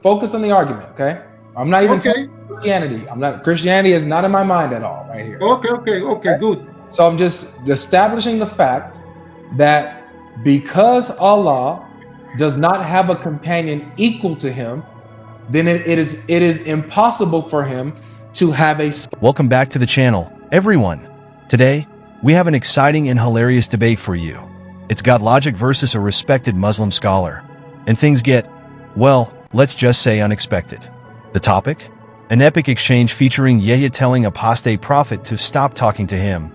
focus on the argument, okay? I'm not even Okay. talking Christianity. Christianity is not in my mind at all right here. Okay, good. So I'm just establishing the fact that because Allah does not have a companion equal to him, then it is impossible for him to have a. Welcome back to the channel, everyone. Today, we have an exciting and hilarious debate for you. It's Godlogic versus a respected Muslim scholar. And things get, well, let's just say unexpected. The topic? An epic exchange featuring Yahya telling apostate prophet to stop talking to him.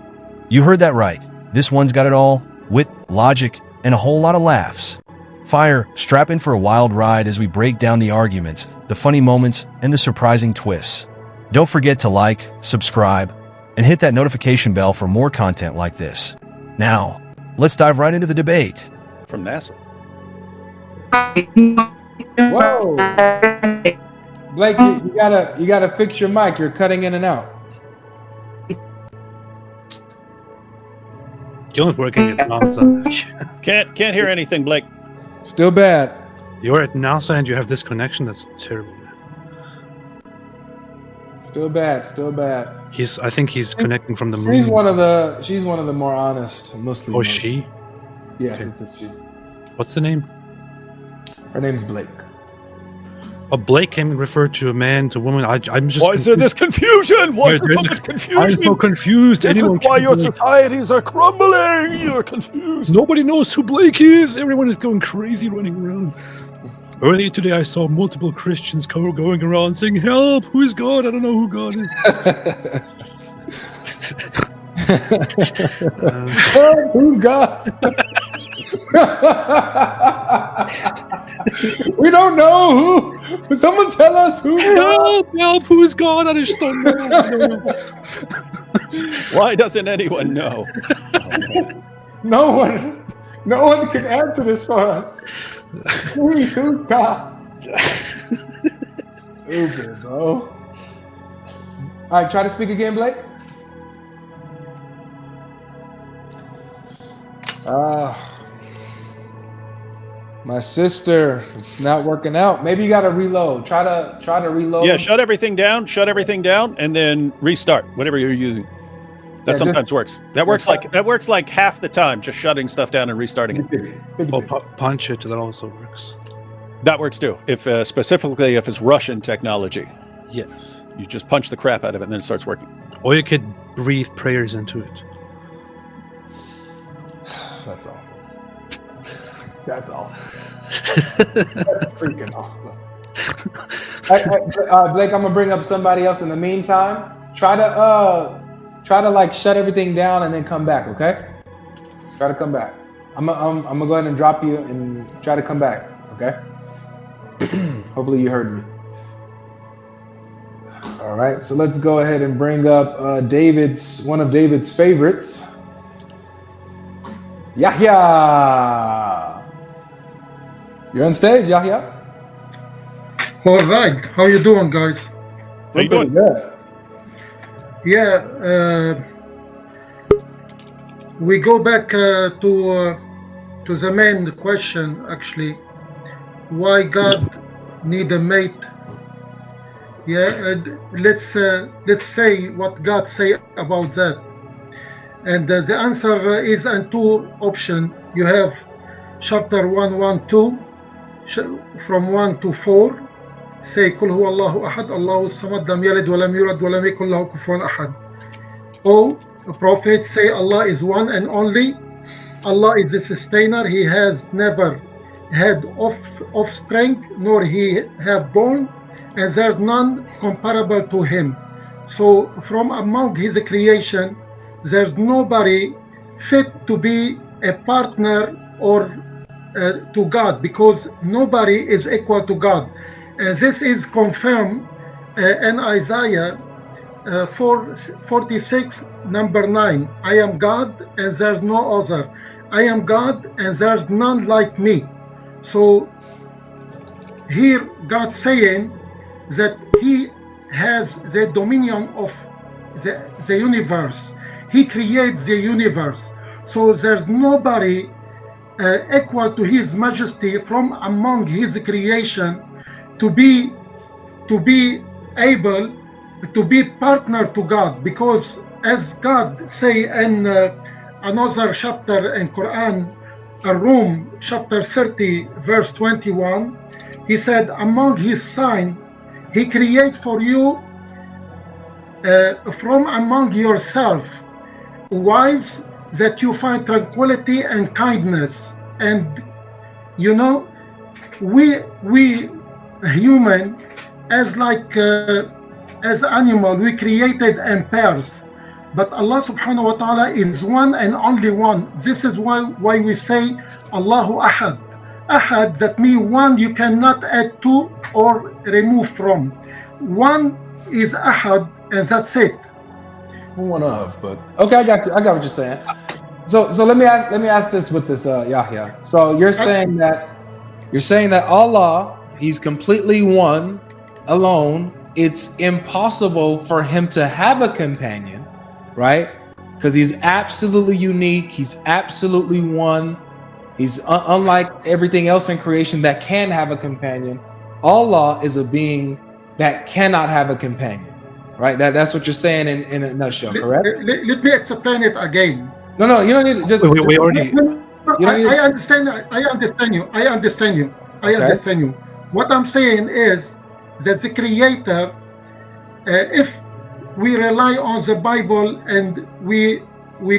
You heard that right. This one's got it all: wit, logic, and a whole lot of laughs. Fire, strap in for a wild ride as we break down the arguments, the funny moments, and the surprising twists. Don't forget to like, subscribe, and hit that notification bell for more content like this. Now, let's dive right into the debate. From NASA. Whoa, Blake, you gotta fix your mic. You're cutting in and out. John's working at NASA. Can't hear anything, Blake. Still bad. You're at NASA and you have this connection. That's terrible. Still bad. Still bad. I think he's connecting from the moon. She's one of the more honest Muslims. Oh, she? Yes, Okay. it's a she. What's the name? Her name's Blake. Oh, Blake can refer to a man, to a woman. I'm just. Why is there this confusion? Why is there so There's- much I'm confusion? so confused. This is Anyone why can your do it. societies are crumbling. You're confused. Nobody knows who Blake is. Everyone is going crazy running around. Earlier today, I saw multiple Christians going around saying, "Help! Who is God? I don't know who God is." Who's God? We don't know who. Someone tell us who's God. Help! Who is God? I just don't know. Why doesn't anyone know? No one can answer this for us. Please, who's God? Stupid, bro. All right, try to speak again, Blake. My sister, it's not working out. Maybe you got to reload. Try to reload. Yeah, shut everything down, and then restart whatever you're using. That sometimes works. That works like half the time, just shutting stuff down and restarting it. Oh, punch it. That also works. That works too. If specifically if it's Russian technology, Yes. you just punch the crap out of it and then it starts working. Or you could breathe prayers into it. That's awesome. That's awesome. That's freaking awesome. Blake, I'm gonna bring up somebody else in the meantime. Try to like shut everything down and then come back, okay? Try to come back. I'm gonna go ahead and drop you and try to come back, okay? Hopefully you heard me. All right, so let's go ahead and bring up one of David's favorites, Yahya. You're on stage, Yahya. All right. How you doing, guys? How you doing? Good. Yeah. We go back to the main question, actually. Why God need a mate? Yeah. And let's say what God say about that. And the answer is in two options. You have chapter 112 from 1 to 4. Say قل هو الله أحد الله الصمد لم يلد ولم يولد ولم يكن له كفوا أحد. Oh, the prophet say Allah is one and only. Allah is the sustainer. He has never had offspring, nor he have born, and there's none comparable to him. So from among his creation, there's nobody fit to be a partner or to God, because nobody is equal to God. This is confirmed in Isaiah 46, number 9. I am God and there's no other. I am God and there's none like me. So here God saying that he has the dominion of the universe. He creates the universe. So there's nobody equal to his majesty from among his creation to be able to be partner to God, because as God say in another chapter in Quran, Rum chapter 30 verse 21, he said, among his sign he create for you from among yourself wives that you find tranquility and kindness. And you know, we human, as like as animal, we created in pairs, but Allah subhanahu wa ta'ala is one and only one. This is why we say Allahu Ahad. Ahad, that means one you cannot add to or remove from. One is Ahad, and that's it. One of, but okay, I got you. I got what you're saying. So let me ask this with this Yahya. So you're saying that Allah, he's completely one, alone. It's impossible for him to have a companion, right? Because he's absolutely unique. He's absolutely one. He's unlike everything else in creation that can have a companion. Allah is a being that cannot have a companion, right? That's what you're saying in a nutshell, correct? Let me explain it again. No, you don't need to just. We already. I understand you. I understand you. What I'm saying is that the Creator, if we rely on the Bible and we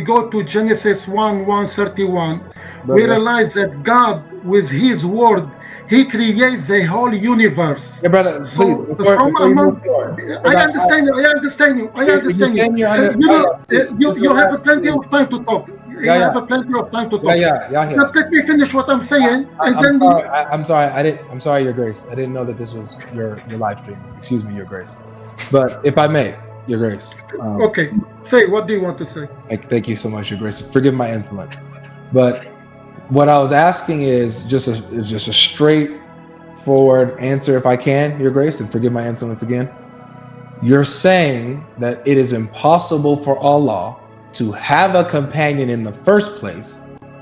go to Genesis 1:31, we realize that God, with His word, He creates the whole universe. Yeah, brother, please. I understand you. You have plenty of time to talk. Just let me finish what I'm saying. I'm sorry, Your Grace. I didn't know that this was your live stream. Excuse me, Your Grace. But if I may, Your Grace. Okay. Say, what do you want to say? Thank you so much, Your Grace. Forgive my insolence. But what I was asking is just a straightforward answer, if I can, Your Grace, and forgive my insolence again. You're saying that it is impossible for Allah to have a companion in the first place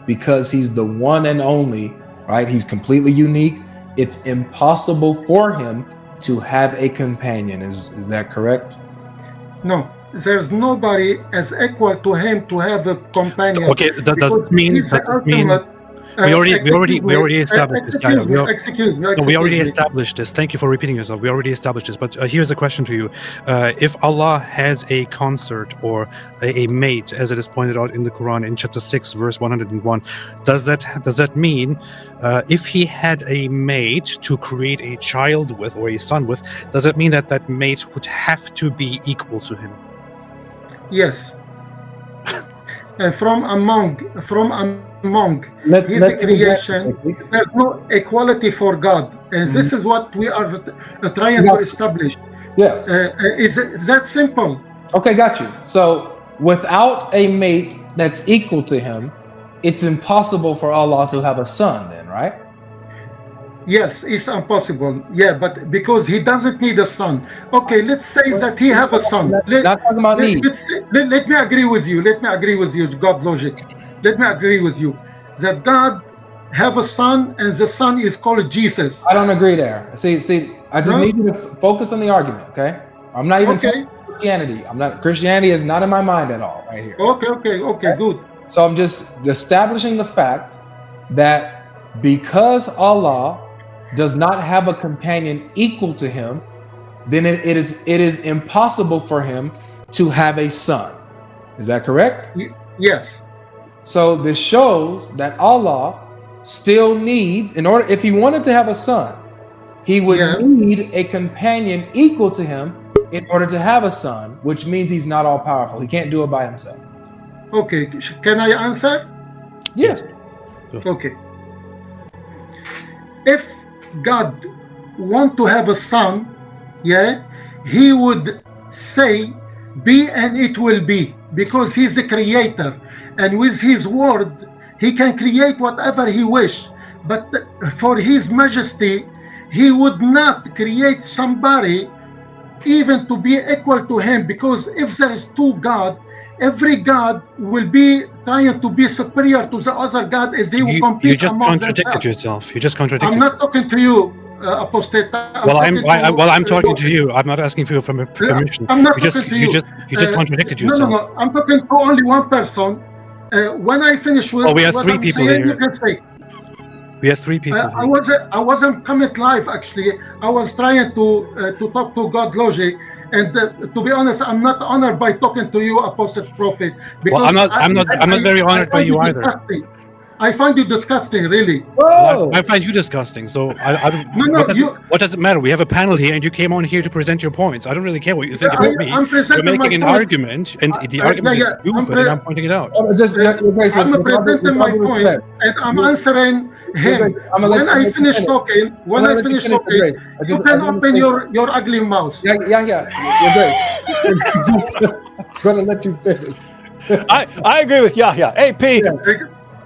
because He's the one and only, right? He's completely unique. It's impossible for Him to have a companion. Is that correct? No. There's nobody as equal to Him to have a companion. Okay, that doesn't mean. We already established this, Yahya. We already established this. Thank you for repeating yourself. We already established this. But here's a question to you: if Allah has a consort or a mate, as it is pointed out in the Quran in chapter 6, verse 101, does that mean if He had a mate to create a child with or a son with, does that mean that mate would have to be equal to Him? Yes. And from among His creation, there's no equality for God, and this is what we are trying to establish. Yes. Is that simple? Okay, got you. So without a mate that's equal to Him, it's impossible for Allah to have a son then, right? Yes, it's impossible. Yeah, but because He doesn't need a son. Okay, let's say that He have a son. Not talking about need. Let me agree with you. Godlogic. Let me agree with you that God have a son, and the son is called Jesus. I don't agree there. See, I just need you to focus on the argument, okay? I'm not even talking Christianity. Christianity is not in my mind at all right here. Okay, good. So I'm just establishing the fact that because Allah does not have a companion equal to Him, then it is impossible for Him to have a son. Is that correct? Yes. So this shows that Allah still needs, if He wanted to have a son, He would need a companion equal to Him in order to have a son, which means He's not all powerful. He can't do it by Himself. Okay, can I answer? Yes. Okay. If God want to have a son, He would say, be and it will be, because He's the creator. And with His word, He can create whatever He wish. But for His majesty, He would not create somebody even to be equal to Him, because if there is two God, every God will be trying to be superior to the other God if they will compete. You just contradicted yourself. You just contradicted. I'm not talking to you. apostate. I'm talking to you. I'm not asking for your permission. I'm not talking to you. You just contradicted yourself. No. I'm talking to only one person. When I finish with we have what three I'm people saying, here. you can say. We have three people. I wasn't coming live actually. I was trying to talk to Godlogic, and to be honest, I'm not honored by talking to you, Apostle Prophet. Because I'm not very honored by you either. I find you disgusting, really. Well, I find you disgusting. So what does it matter? We have a panel here, and you came on here to present your points. I don't really care what you think about me. You're making an argument, and the argument is stupid, and I'm pointing it out. I'm presenting my point, and I'm answering him. When I finish talking, you can open your ugly mouth. Yeah, you're great. I'm gonna let you finish. I agree with Yahya. AP.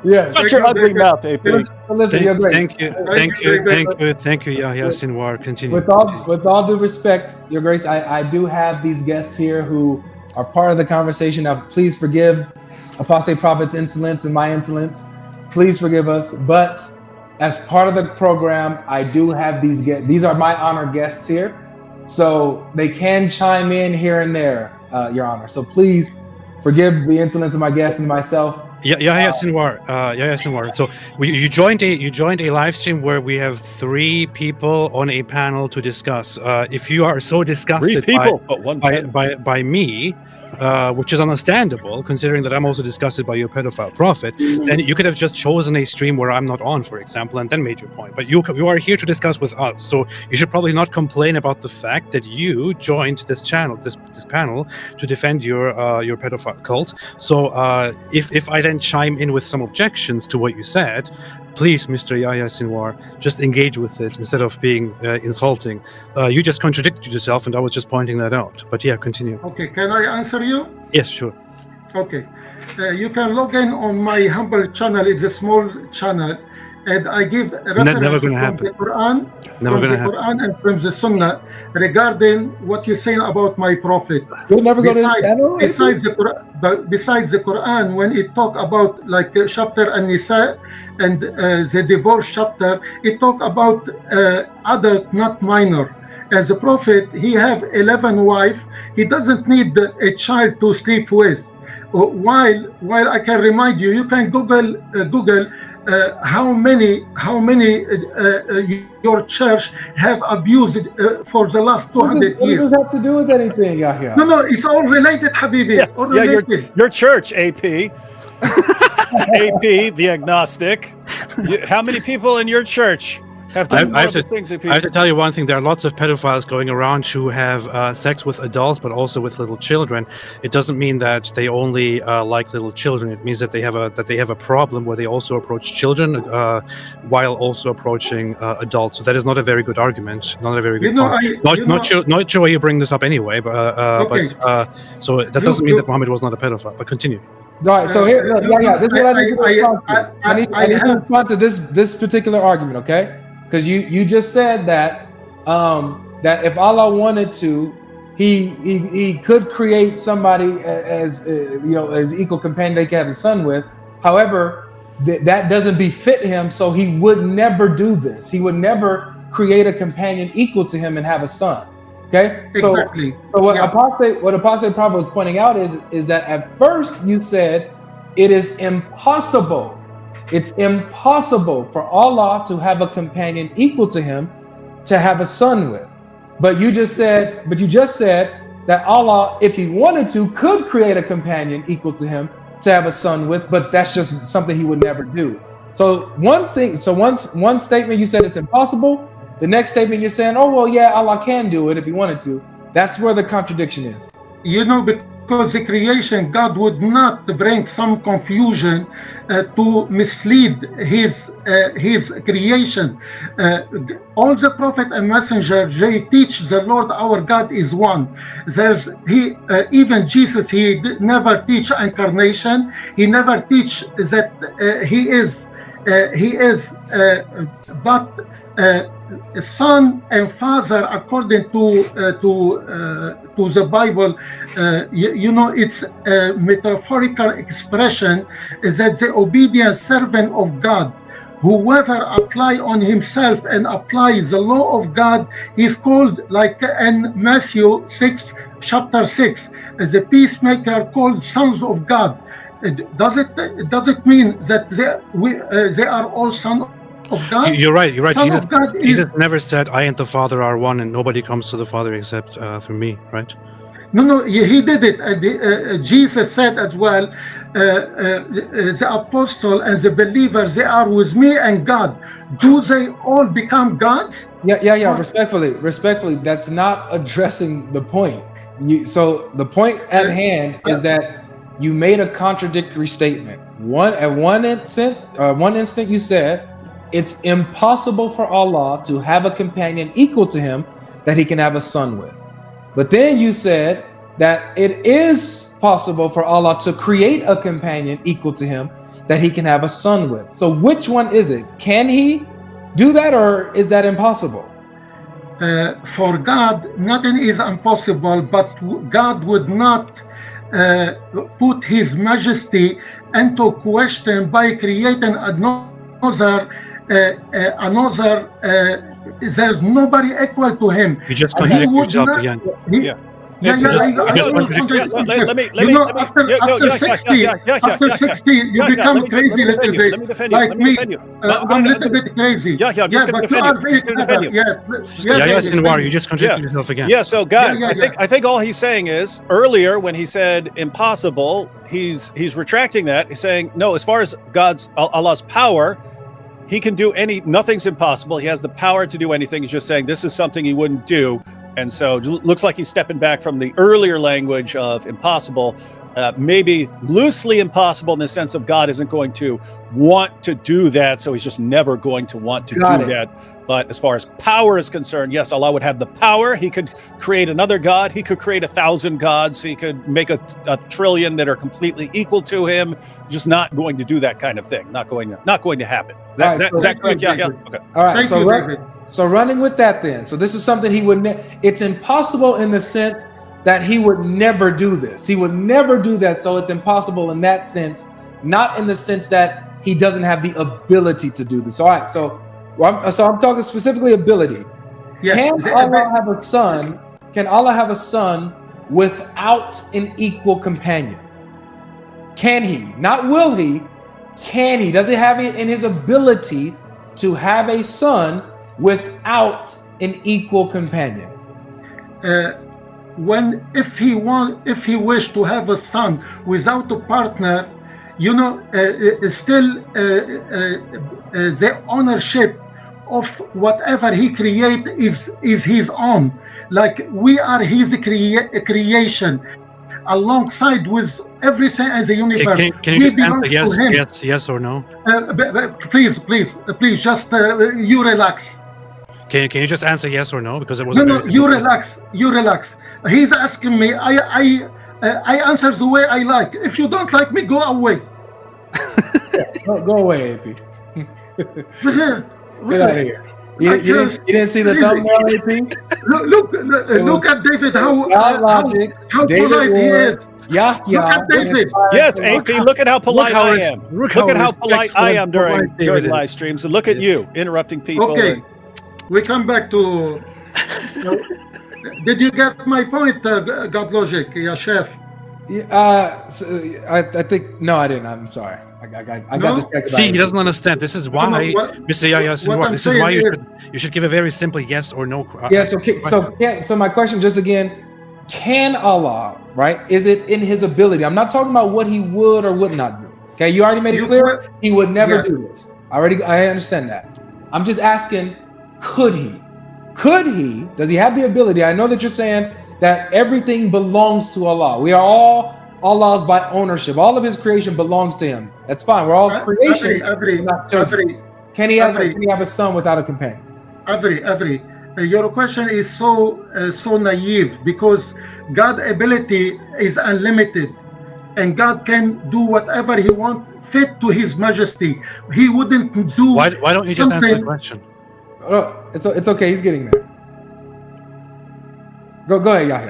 Yeah. Shut your ugly mouth, AP. Listen, you're great. Thank you, Yahya Sinwar. Continue. With all due respect, Your Grace, I do have these guests here who are part of the conversation. Now, please forgive Apostate Prophet's insolence and my insolence. Please forgive us. But as part of the program, I do have these guests. These are my honored guests here. So they can chime in here and there, Your Honor. So please forgive the insolence of my guests and myself. Yahya Sinwar. So you joined a live stream where we have 3 people on a panel to discuss. If you are so disgusted by me, which is understandable considering that I'm also disgusted by your pedophile prophet, then you could have just chosen a stream where I'm not on, for example, and then made your point. But you are here to discuss with us, so you should probably not complain about the fact that you joined this panel to defend your pedophile cult. So if I then chime in with some objections to what you said, please, Mr. Yahya Sinwar, just engage with it instead of being insulting. You just contradicted yourself, and I was just pointing that out. But yeah, continue. Okay, can I answer you? Yes, sure. Okay. You can log in on my humble channel. It's a small channel, and I give references from the Quran, Quran and from the Sunnah regarding what you're saying about my prophet. You'll never go to the channel? Besides the Quran, when it talk about like chapter An-Nisa and the divorce chapter, it talk about adult, not minor. As a prophet, he have 11 wives. He doesn't need a child to sleep with. While I can remind you, you can Google how many your church have abused for the last 200 years. What does that have to do with anything, Yahya? No, it's all related, Habibi. Yeah, all related. Your church, AP. AP, the agnostic. How many people in your church have done I have to tell you one thing. There are lots of pedophiles going around who have sex with adults, but also with little children. It doesn't mean that they only like little children. It means that they have a problem where they also approach children while also approaching adults. So that is not a very good argument. Not a very good. Not sure why you bring this up anyway. But so that doesn't mean that Muhammad was not a pedophile. But continue. All right. So here, this is what I need to respond to. I need to respond to this particular argument, okay? Because you just said that that if Allah wanted to, he could create somebody as as equal companion they can have a son with. However, that doesn't befit him, so he would never do this. He would never create a companion equal to him and have a son. Okay, exactly. So what Apostate Prophet was pointing out is that at first you said it is impossible. It's impossible for Allah to have a companion equal to him to have a son with. But you just said that Allah, if he wanted to, could create a companion equal to him to have a son with, but that's just something he would never do. So one statement you said it's impossible. The next statement you're saying, oh, well, yeah, Allah can do it if he wanted to. That's where the contradiction is. Because the creation, God would not bring some confusion to mislead his creation. All the prophet and messenger, they teach the Lord our God is one. Even Jesus, he never teach incarnation. He never teach that he is but son and father according to the Bible. It's a metaphorical expression that the obedient servant of God whoever apply on himself and apply the law of God is called, like in Matthew 6, chapter 6, the peacemaker called sons of God. Does it mean that they are all sons of God? You're right. You're right. Son of God Jesus never said, "I and the Father are one, and nobody comes to the Father except through me." Right? No, he did it. Jesus said as well, the apostle and the believers, they are with me and God. Do they all become gods? Yeah. Respectfully, that's not addressing the point. So the point at hand is that you made a contradictory statement. One instant you said it's impossible for Allah to have a companion equal to him that he can have a son with. But then you said that it is possible for Allah to create a companion equal to him that he can have a son with. So which one is it? Can he do that, or is that impossible? For God, nothing is impossible, but God would not put his majesty into question by creating another. There's nobody equal to him. You just contradict yourself again. Let After 60, you become crazy a little bit. Like me, I'm a little bit crazy. Yeah, I'm just going to defend you. You just contradict yourself again. Yeah, so guys, I think all he's saying is, earlier when he said impossible, he's retracting that. He's saying, no, as far as Allah's power, he can do nothing's impossible. He has the power to do anything. He's just saying this is something he wouldn't do. And so it looks like he's stepping back from the earlier language of impossible, maybe loosely impossible in the sense of God isn't going to want to do that. So he's just never going to want to do that. But as far as power is concerned, yes, Allah would have the power. He could create another God. He could create 1,000 gods. He could make a trillion that are completely equal to him. Just not going to do that kind of thing. Not going to happen. Is that correct? Yeah. Okay. All right. So running with that then. So this is something he would it's impossible in the sense that he would never do this. He would never do that. So it's impossible in that sense, not in the sense that he doesn't have the ability to do this. All right. So I'm talking specifically ability. Can Allah have a son? Can Allah have a son without an equal companion? Can he? Not will he. Can he? Does he have it in his ability to have a son without an equal companion? If he wished to have a son without a partner, still the ownership of whatever he create is his own. Like we are his creation, alongside with everything as a universe. Can you just answer yes or no? Please, just you relax. Can you just answer yes or no? Because it was you relax. He's asking me. I answer the way I like. If you don't like me, go away. Go away, AP. Get out of here. You didn't see the thumbnail, AP? Look at David. How Godlogic. how polite he is. Yahya. Look at David. Yes, AP. Look at how polite I am. Look at how polite I am during live streams. And look at you interrupting people. Okay. We come back to. Did you get my point, Godlogic, Chef? I think no, I didn't. I'm sorry. I got distracted. See, he doesn't understand. This is why, Mr. Yahya, this is why you should give a very simple yes or no. So my question, just again, can Allah, right? Is it in his ability? I'm not talking about what he would or would not do. Okay, you already made it clear he would never do this. I understand that. I'm just asking, could he? Does he have the ability? I know that you're saying that everything belongs to Allah. We are all Allah's by ownership. All of his creation belongs to him. That's fine. We're all creation. Can he have a son without a companion? Your question is so naive, because God's ability is unlimited, and God can do whatever he wants fit to his majesty. He wouldn't do. Why don't you just answer the question? Oh, it's okay. He's getting there. Go ahead, Yahya.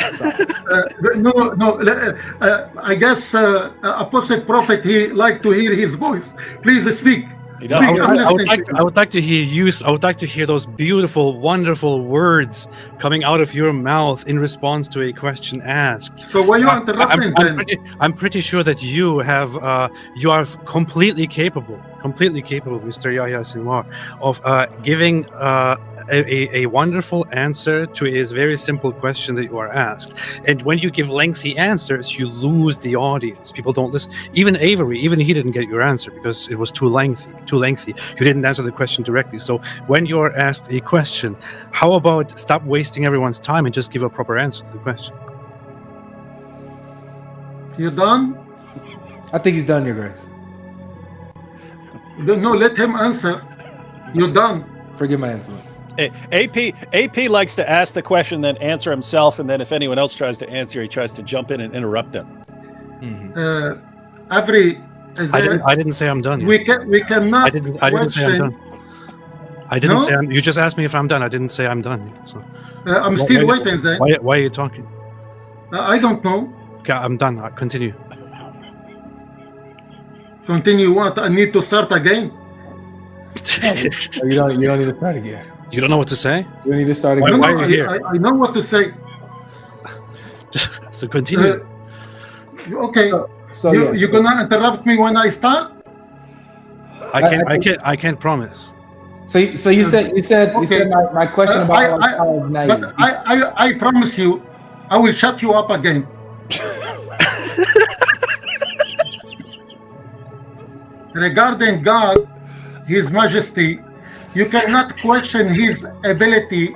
I guess Apostle Prophet, he like to hear his voice. Please speak. He does. I would like to hear you. I would like to hear those beautiful, wonderful words coming out of your mouth in response to a question asked. So why you interrupting then? I'm pretty sure that you are completely capable, Mr. Yahya Sinwar, of giving a wonderful answer to a very simple question that you are asked. And when you give lengthy answers, you lose the audience. People don't listen. Even Avery, even he didn't get your answer because it was too lengthy. You didn't answer the question directly. So when you're asked a question, how about stop wasting everyone's time and just give a proper answer to the question? You done? I think he's done, Your Grace. No, let him answer. You're done. Forgive my insolence. AP likes to ask the question, then answer himself, and then if anyone else tries to answer, he tries to jump in and interrupt them. I didn't say I'm done yet. We cannot. I didn't say I'm done. I didn't say you just asked me if I'm done. I didn't say I'm done yet. So I'm still waiting then. Why are you talking? I don't know. Okay, I'm done. Continue. Continue what? I need to start again. You don't need to start again. You don't know what to say? You need to start again. Why are you here? I know what to say. So continue. Okay. So you're gonna interrupt me when I start? I can't promise. So you said my question about but I promise you, I will shut you up again. Regarding God, His Majesty, you cannot question His ability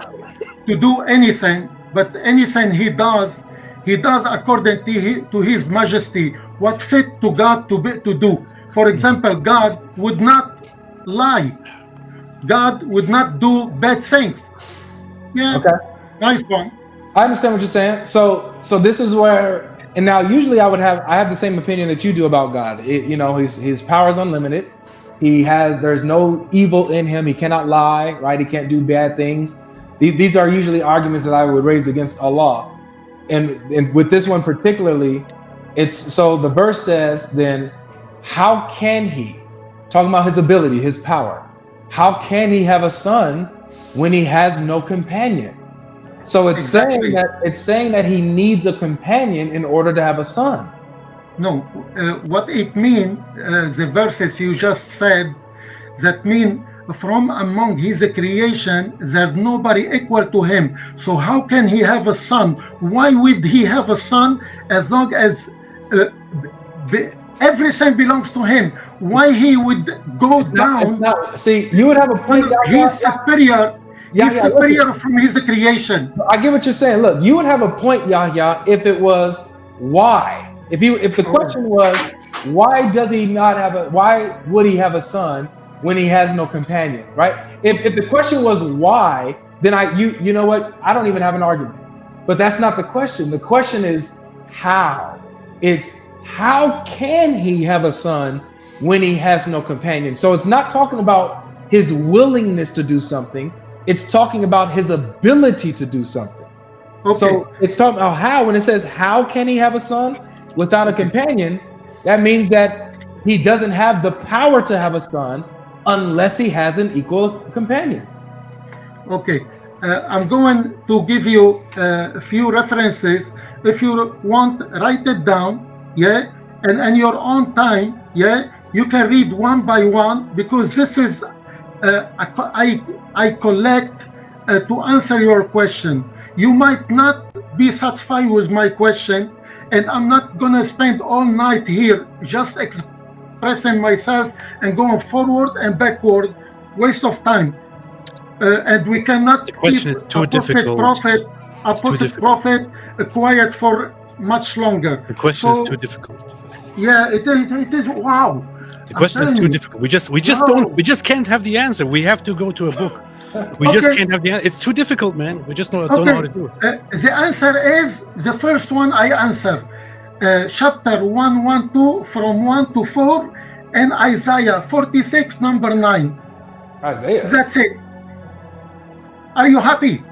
to do anything, but anything He does according to His Majesty, what fit to God to do. For example, God would not lie. God would not do bad things. Yeah. Okay. Nice one. I understand what you're saying. So this is where, and now usually I have the same opinion that you do about God. His power is unlimited. There's no evil in him. He cannot lie, right? He can't do bad things. These are usually arguments that I would raise against Allah. And with this one particularly, the verse says, then how can he, talking about his ability, his power, how can he have a son when he has no companion? So it's saying that he needs a companion in order to have a son. No, what it means, the verses you just said, that mean from among his creation, there's nobody equal to him. So how can he have a son? Why would he have a son as long as everything belongs to him? Why he would go down? See, you would have a point. He's superior. He's superior from his creation. I get what you're saying. Look, you would have a point, Yahya, if it was why. If the question was why would he have a son when he has no companion, right? If the question was why, then you know what? I don't even have an argument. But that's not the question. The question is how. It's how can he have a son when he has no companion? So it's not talking about his willingness to do something. It's talking about his ability to do something. Okay. So it's talking about how. When it says how can he have a son without a companion, that means that he doesn't have the power to have a son unless he has an equal companion. Okay, I'm going to give you a few references. If you want, write it down, yeah, and in your own time, yeah, you can read one by one, because this is I collect to answer your question. You might not be satisfied with my question, and I'm not gonna spend all night here just expressing myself and going forward and backward, waste of time. And we cannot keep a prophet quiet for much longer. The question is too difficult. Yeah, it is. Wow. The question is too difficult. We just can't have the answer. We have to go to a book. We just can't have the answer. It's too difficult, man. We just don't know how to do it. The answer is the first one I answered. Chapter 112 from 1 to 4 and Isaiah 46 number 9. Isaiah. That's it. Are you happy?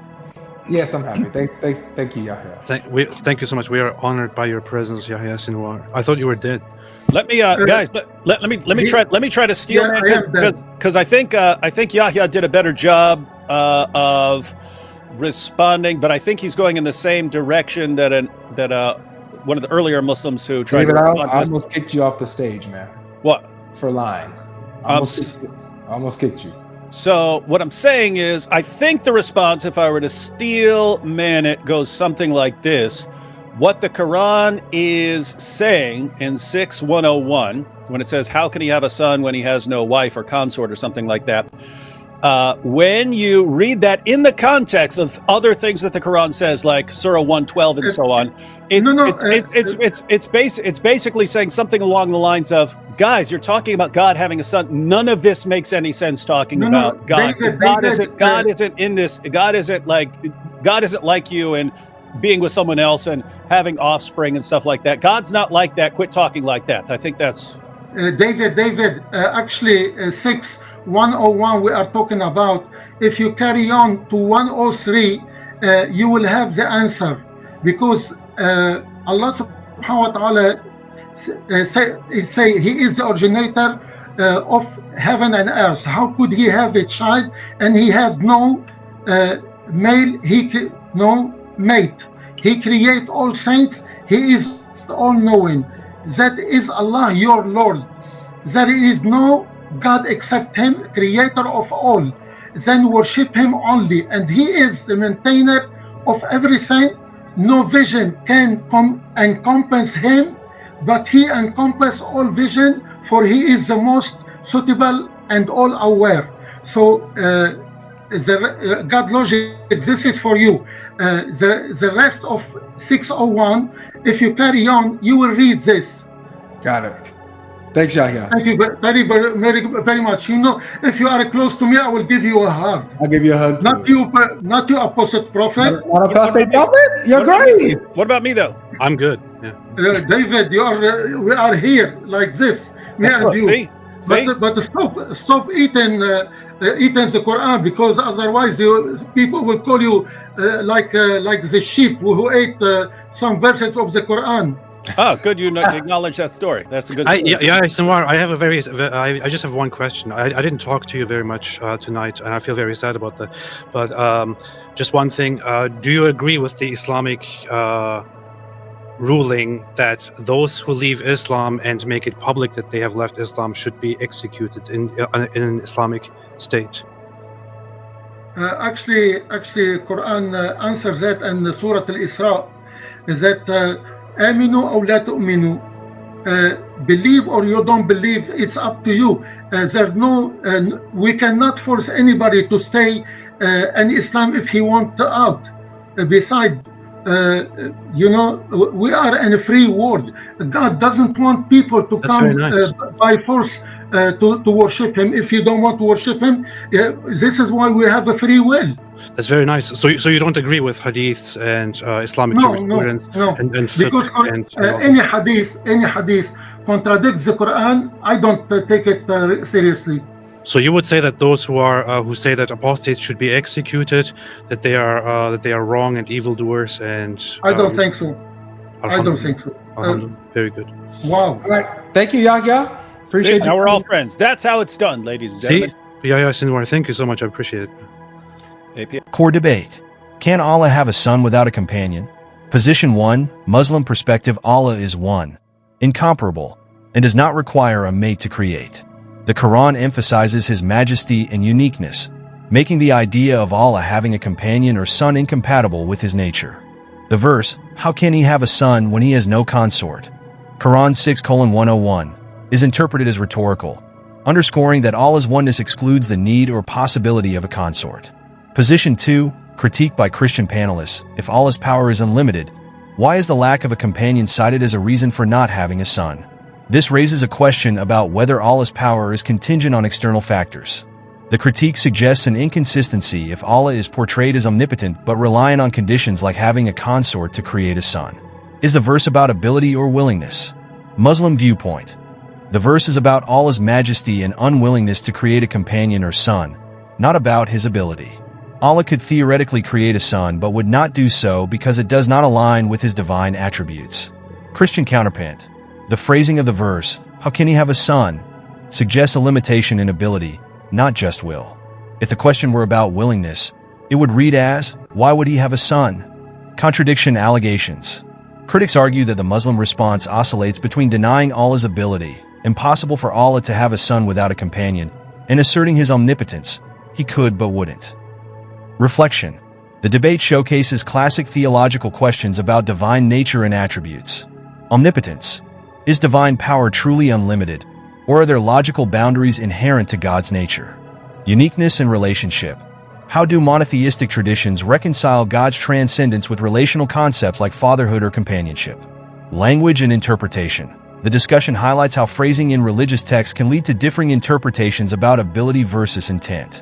Yes, I'm happy. Thank you, Yahya. Thank you so much. We are honored by your presence, Yahya Sinwar. I thought you were dead. Let me, guys. Let me try to steal man because I think Yahya did a better job of responding, but I think he's going in the same direction that one of the earlier Muslims who tried David, to I respond. almost kicked you off the stage, man. What? For lying. I almost kicked you. So what I'm saying is, I think the response, if I were to steel man it, goes something like this. What the Quran is saying in 6:101, when it says, how can he have a son when he has no wife or consort or something like that? When you read that in the context of other things that the Quran says, like Surah 112 and so on, it's basically saying something along the lines of, guys, you're talking about God having a son. None of this makes any sense talking about God. God isn't in this. God isn't like you and being with someone else and having offspring and stuff like that. God's not like that. Quit talking like that. I think that's David. Actually, 6:101 we are talking about. If you carry on to 103, you will have the answer, because Allah subhanahu wa ta'ala say he is the originator of heaven and earth. How could he have a child and he has no no mate? He create all saints. He is all-knowing. That is Allah, your Lord. There is no God except him, creator of all. Then worship him only, and he is the maintainer of everything. No vision can encompass him, but he encompasses all vision, for he is the most suitable and all aware. So the God logic exists for you. The rest of 6:01, if you carry on, you will read this. Got it. Thanks, Yahya. Thank you very much. You know, if you are close to me, I will give you a hug. I'll give you a hug too. Not you, Apostle Prophet. Not Apostle Prophet? You're great. What about me, though? I'm good. Yeah. David, we are here like this, me and you. See? But stop eating the Quran, because otherwise people will call you like the sheep who ate some verses of the Quran. Oh, good. You acknowledge that story. That's a good story. Sinwar, I just have one question. I didn't talk to you very much tonight, and I feel very sad about that. But just one thing. Do you agree with the Islamic ruling that those who leave Islam and make it public that they have left Islam should be executed in an Islamic state? Actually, Quran answers that in Surah Al-Isra, that Aminu aw la tu'minu, believe or you don't believe, it's up to you. There's no, we cannot force anybody to stay in Islam if he wants out. Besides, we are in a free world. God doesn't want people to come by force to worship him. If you don't want to worship him, this is why we have a free will. That's very nice. So you don't agree with hadiths and Islamic jurisprudence? No. And because any hadith contradicts the Quran, I don't take it seriously. So you would say that those who say that apostates should be executed, that they are wrong and evildoers, and I don't think so. I don't think so. Very good. Wow. All right. Thank you, Yahya. Appreciate you. Now we're all friends. That's how it's done, ladies and gentlemen. Yahya Sinwar, thank you so much. I appreciate it. Core debate. Can Allah have a son without a companion? Position 1, Muslim perspective. Allah is one, incomparable, and does not require a mate to create. The Quran emphasizes his majesty and uniqueness, making the idea of Allah having a companion or son incompatible with his nature. The verse, how can he have a son when he has no consort? Quran 6:101, is interpreted as rhetorical, underscoring that Allah's oneness excludes the need or possibility of a consort. Position 2, critique by Christian panelists. If Allah's power is unlimited, why is the lack of a companion cited as a reason for not having a son? This raises a question about whether Allah's power is contingent on external factors. The critique suggests an inconsistency if Allah is portrayed as omnipotent but reliant on conditions like having a consort to create a son. Is the verse about ability or willingness? Muslim viewpoint. The verse is about Allah's majesty and unwillingness to create a companion or son, not about his ability. Allah could theoretically create a son but would not do so because it does not align with his divine attributes. Christian counterpart. The phrasing of the verse, "How can he have a son?" suggests a limitation in ability, not just will. If the question were about willingness, it would read as, "Why would he have a son?" Contradiction allegations. Critics argue that the Muslim response oscillates between denying Allah's ability, impossible for Allah to have a son without a companion, and asserting his omnipotence, he could but wouldn't. Reflection. The debate showcases classic theological questions about divine nature and attributes. Omnipotence. Is divine power truly unlimited, or are there logical boundaries inherent to God's nature? Uniqueness and relationship. How do monotheistic traditions reconcile God's transcendence with relational concepts like fatherhood or companionship? Language and interpretation. The discussion highlights how phrasing in religious texts can lead to differing interpretations about ability versus intent.